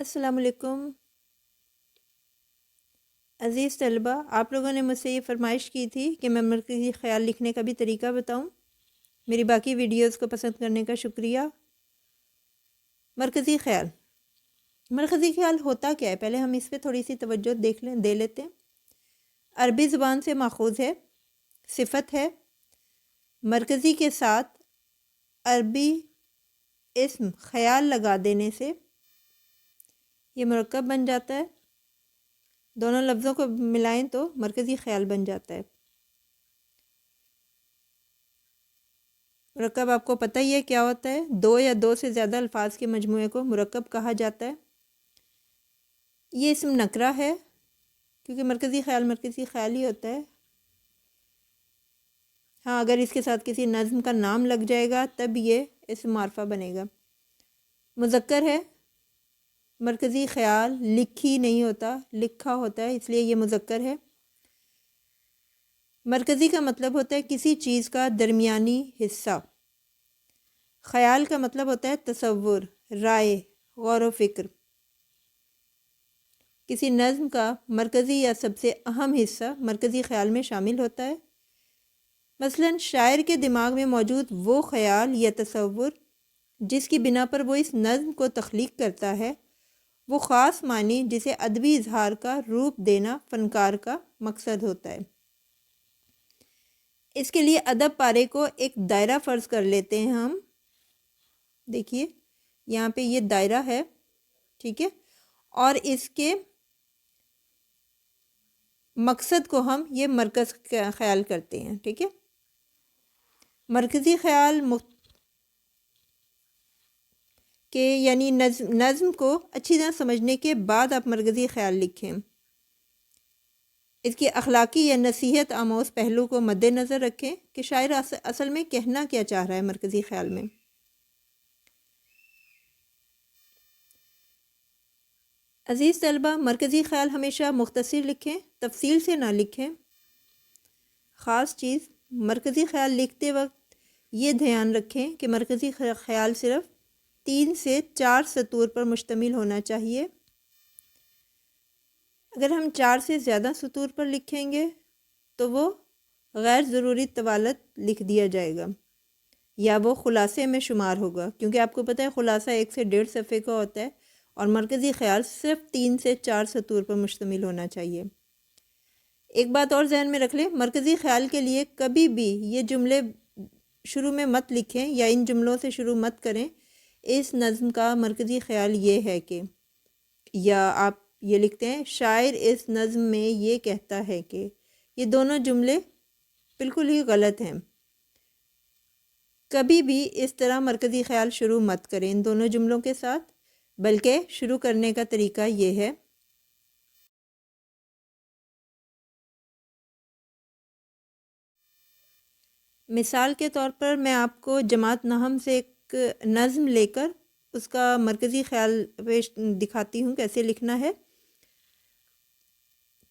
السلام علیکم عزیز طلبہ، آپ لوگوں نے مجھ سے یہ فرمائش کی تھی کہ میں مرکزی خیال لکھنے کا بھی طریقہ بتاؤں۔ میری باقی ویڈیوز کو پسند کرنے کا شکریہ۔ مرکزی خیال ہوتا کیا ہے؟ پہلے ہم اس پہ تھوڑی سی توجہ دے لیتے ہیں۔ عربی زبان سے ماخوذ ہے، صفت ہے، مرکزی کے ساتھ عربی اسم خیال لگا دینے سے یہ مرکب بن جاتا ہے۔ دونوں لفظوں کو ملائیں تو مرکزی خیال بن جاتا ہے۔ مرکب آپ کو پتہ ہی ہے کیا ہوتا ہے؟ دو یا دو سے زیادہ الفاظ کے مجموعے کو مرکب کہا جاتا ہے۔ یہ اسم نکرہ ہے کیونکہ مرکزی خیال ہی ہوتا ہے۔ ہاں، اگر اس کے ساتھ کسی نظم کا نام لگ جائے گا تب یہ اسم معرفہ بنے گا۔ مذکر ہے، مرکزی خیال لکھی نہیں ہوتا، لکھا ہوتا ہے، اس لیے یہ مذکر ہے۔ مرکزی کا مطلب ہوتا ہے کسی چیز کا درمیانی حصہ۔ خیال کا مطلب ہوتا ہے تصور، رائے، غور و فکر۔ کسی نظم کا مرکزی یا سب سے اہم حصہ مرکزی خیال میں شامل ہوتا ہے۔ مثلاً شاعر کے دماغ میں موجود وہ خیال یا تصور جس کی بنا پر وہ اس نظم کو تخلیق کرتا ہے، وہ خاص معنی جسے ادبی اظہار کا روپ دینا فنکار کا مقصد ہوتا ہے۔ اس کے لیے ادب پارے کو ایک دائرہ فرض کر لیتے ہیں ہم۔ دیکھیے یہاں پہ یہ دائرہ ہے، ٹھیک ہے، اور اس کے مقصد کو ہم یہ مرکز کا خیال کرتے ہیں، ٹھیک ہے۔ مرکزی خیال کہ یعنی نظم کو اچھی طرح سمجھنے کے بعد آپ مرکزی خیال لکھیں۔ اس کی اخلاقی یا نصیحت آموز پہلو کو مد نظر رکھیں کہ شاعر اصل میں کہنا کیا چاہ رہا ہے مرکزی خیال میں۔ عزیز طلبہ، مرکزی خیال ہمیشہ مختصر لکھیں، تفصیل سے نہ لکھیں۔ خاص چیز، مرکزی خیال لکھتے وقت یہ دھیان رکھیں کہ مرکزی خیال صرف 3 سے 4 سطور پر مشتمل ہونا چاہیے۔ اگر ہم 4 سے زیادہ سطور پر لکھیں گے تو وہ غیر ضروری طوالت لکھ دیا جائے گا یا وہ خلاصے میں شمار ہوگا، کیونکہ آپ کو پتہ ہے خلاصہ 1 سے 1.5 صفحے کا ہوتا ہے اور مرکزی خیال صرف 3 سے 4 سطور پر مشتمل ہونا چاہیے۔ ایک بات اور ذہن میں رکھ لیں، مرکزی خیال کے لیے کبھی بھی یہ جملے شروع میں مت لکھیں یا ان جملوں سے شروع مت کریں، اس نظم کا مرکزی خیال یہ ہے کہ، یا آپ یہ لکھتے ہیں شاعر اس نظم میں یہ کہتا ہے کہ، یہ دونوں جملے بالکل ہی غلط ہیں۔ کبھی بھی اس طرح مرکزی خیال شروع مت کریں ان دونوں جملوں کے ساتھ، بلکہ شروع کرنے کا طریقہ یہ ہے۔ مثال کے طور پر میں آپ کو جماعت نحم سے ایک نظم لے کر اس کا مرکزی خیال دکھاتی ہوں کیسے لکھنا ہے۔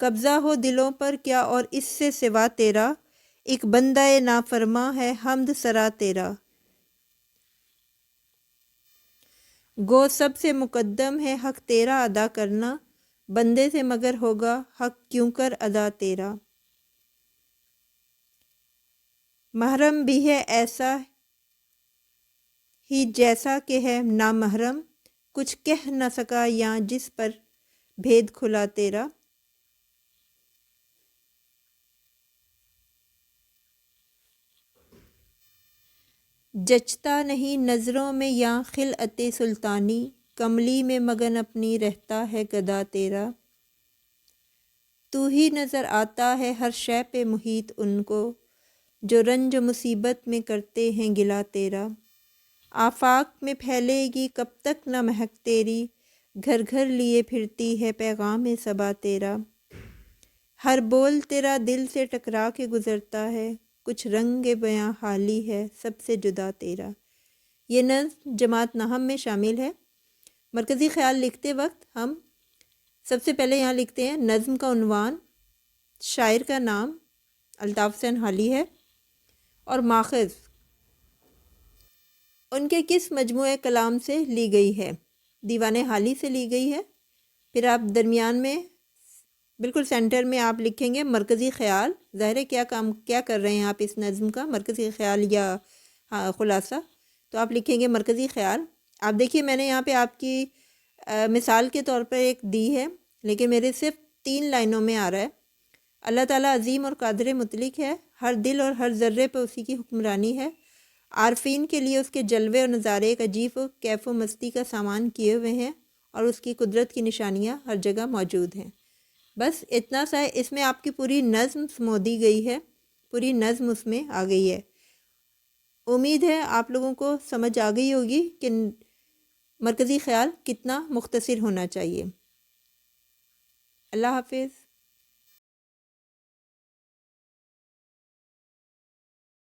قبضہ ہو دلوں پر کیا اور اس سے سوا تیرا، ایک بندہ نافرماں ہے حمد سرا تیرا، گو سب سے مقدم ہے حق تیرا ادا کرنا، بندے سے مگر ہوگا حق کیوں کر ادا تیرا، محرم بھی ہے ایسا ہی جیسا کہ ہے نامحرم، کچھ کہہ نہ سکا یا جس پر بھید کھلا تیرا، جچتا نہیں نظروں میں یا خلعت سلطانی، کملی میں مگن اپنی رہتا ہے گدا تیرا، تو ہی نظر آتا ہے ہر شے پہ محیط ان کو، جو رنج و مصیبت میں کرتے ہیں گلا تیرا، آفاق میں پھیلے گی کب تک نہ مہک تیری، گھر گھر لیے پھرتی ہے پیغام صبا تیرا، ہر بول تیرا دل سے ٹکرا کے گزرتا ہے، کچھ رنگ بیاں حالی ہے سب سے جدا تیرا۔ یہ نظم جماعت نحم میں شامل ہے۔ مرکزی خیال لکھتے وقت ہم سب سے پہلے یہاں لکھتے ہیں نظم کا عنوان، شاعر کا نام الطاف حسین حالی ہے، اور ماخذ ان کے کس مجموعہ کلام سے لی گئی ہے۔ دیوان حالی سے لی گئی ہے۔ پھر آپ درمیان میں بالکل سینٹر میں آپ لکھیں گے مرکزی خیال۔ ظاہر ہے کیا کر رہے ہیں آپ اس نظم کا، مرکزی خیال یا خلاصہ، تو آپ لکھیں گے مرکزی خیال۔ آپ دیکھیے میں نے یہاں پہ آپ کی مثال کے طور پر ایک دی ہے، لیکن میرے صرف 3 لائنوں میں آ رہا ہے۔ اللہ تعالیٰ عظیم اور قادر مطلق ہے، ہر دل اور ہر ذرے پہ اسی کی حکمرانی ہے، عارفین کے لیے اس کے جلوے اور نظارے ایک عجیب و کیف و مستی کا سامان کیے ہوئے ہیں، اور اس کی قدرت کی نشانیاں ہر جگہ موجود ہیں۔ بس اتنا سا ہے، اس میں آپ کی پوری نظم سمو دی گئی ہے، پوری نظم اس میں آ گئی ہے۔ امید ہے آپ لوگوں کو سمجھ آ گئی ہوگی کہ مرکزی خیال کتنا مختصر ہونا چاہیے۔ اللہ حافظ۔